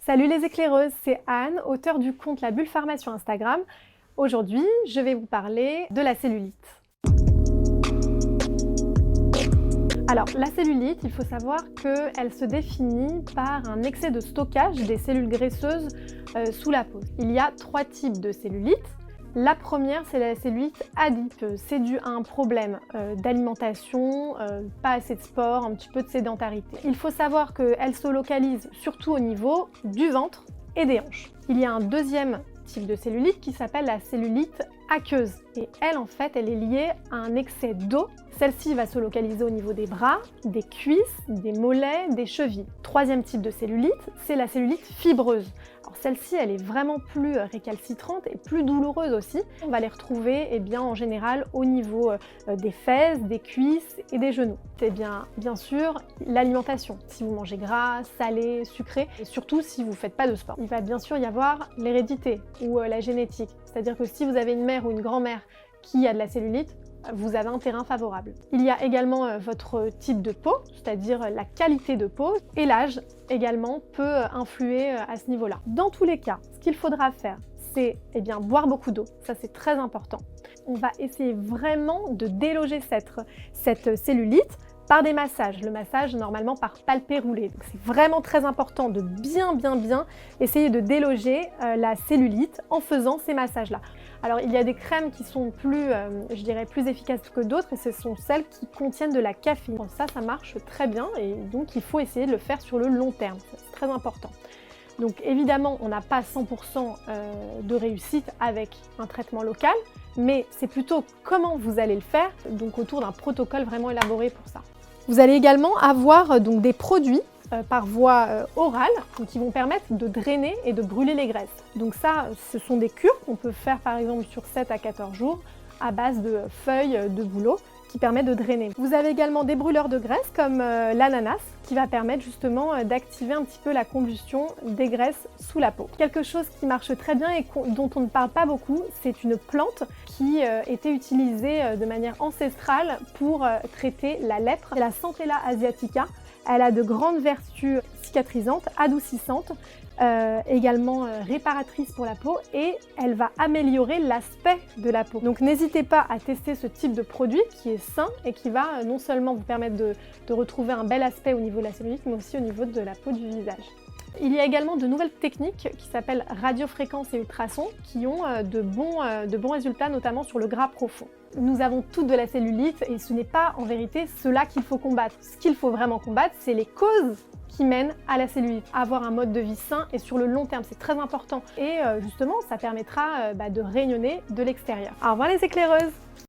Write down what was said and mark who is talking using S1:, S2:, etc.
S1: Salut les éclaireuses, c'est Anne, auteure du compte La Bulle Pharma sur Instagram. Aujourd'hui, je vais vous parler de la cellulite. Alors, la cellulite, il faut savoir qu'elle se définit par un excès de stockage des cellules graisseuses sous la peau. Il y a 3 types de cellulite. La première, c'est la cellulite adipeuse. C'est dû à un problème d'alimentation, pas assez de sport, un petit peu de sédentarité. Il faut savoir qu'elle se localise surtout au niveau du ventre et des hanches. Il y a un deuxième type de cellulite qui s'appelle la cellulite aqueuse. Et elle, en fait, elle est liée à un excès d'eau. Celle-ci va se localiser au niveau des bras, des cuisses, des mollets, des chevilles. Troisième type de cellulite, c'est la cellulite fibreuse. Alors celle-ci, elle est vraiment plus récalcitrante et plus douloureuse aussi. On va les retrouver en général au niveau des fesses, des cuisses et des genoux. C'est bien sûr l'alimentation. Si vous mangez gras, salé, sucré, et surtout si vous ne faites pas de sport. Il va bien sûr y avoir l'hérédité ou la génétique. C'est-à-dire que si vous avez une mère ou une grand-mère qui a de la cellulite, vous avez un terrain favorable. Il y a également votre type de peau, c'est-à-dire la qualité de peau, et l'âge également peut influer à ce niveau-là. Dans tous les cas, ce qu'il faudra faire, c'est boire beaucoup d'eau, ça c'est très important. On va essayer vraiment de déloger cette cellulite par des massages. Le massage normalement par palpé roulé. Donc c'est vraiment très important de bien essayer de déloger la cellulite en faisant ces massages-là. Alors il y a des crèmes qui sont plus efficaces que d'autres et ce sont celles qui contiennent de la caféine. Ça marche très bien et donc il faut essayer de le faire sur le long terme. C'est très important. Donc évidemment, on n'a pas 100% de réussite avec un traitement local, mais c'est plutôt comment vous allez le faire, donc autour d'un protocole vraiment élaboré pour ça. Vous allez également avoir des produits par voie orale qui vont permettre de drainer et de brûler les graisses. Donc ça, ce sont des cures qu'on peut faire par exemple sur 7 à 14 jours à base de feuilles de bouleau qui permettent de drainer. Vous avez également des brûleurs de graisse comme l'ananas qui va permettre justement d'activer un petit peu la combustion des graisses sous la peau. Quelque chose qui marche très bien et dont on ne parle pas beaucoup, c'est une plante qui était utilisée de manière ancestrale pour traiter la lèpre. C'est la Centella asiatica. Elle a de grandes vertus cicatrisantes, adoucissantes, également réparatrices pour la peau et elle va améliorer l'aspect de la peau. Donc n'hésitez pas à tester ce type de produit qui est sain et qui va non seulement vous permettre de retrouver un bel aspect au niveau de la cellulite mais aussi au niveau de la peau du visage. Il y a également de nouvelles techniques qui s'appellent radiofréquence et ultrasons qui ont de bons résultats notamment sur le gras profond. Nous avons toutes de la cellulite et ce n'est pas en vérité cela qu'il faut combattre. Ce qu'il faut vraiment combattre, c'est les causes qui mènent à la cellulite. Avoir un mode de vie sain et sur le long terme, c'est très important. Et justement, ça permettra de rayonner de l'extérieur. Au revoir les éclaireuses!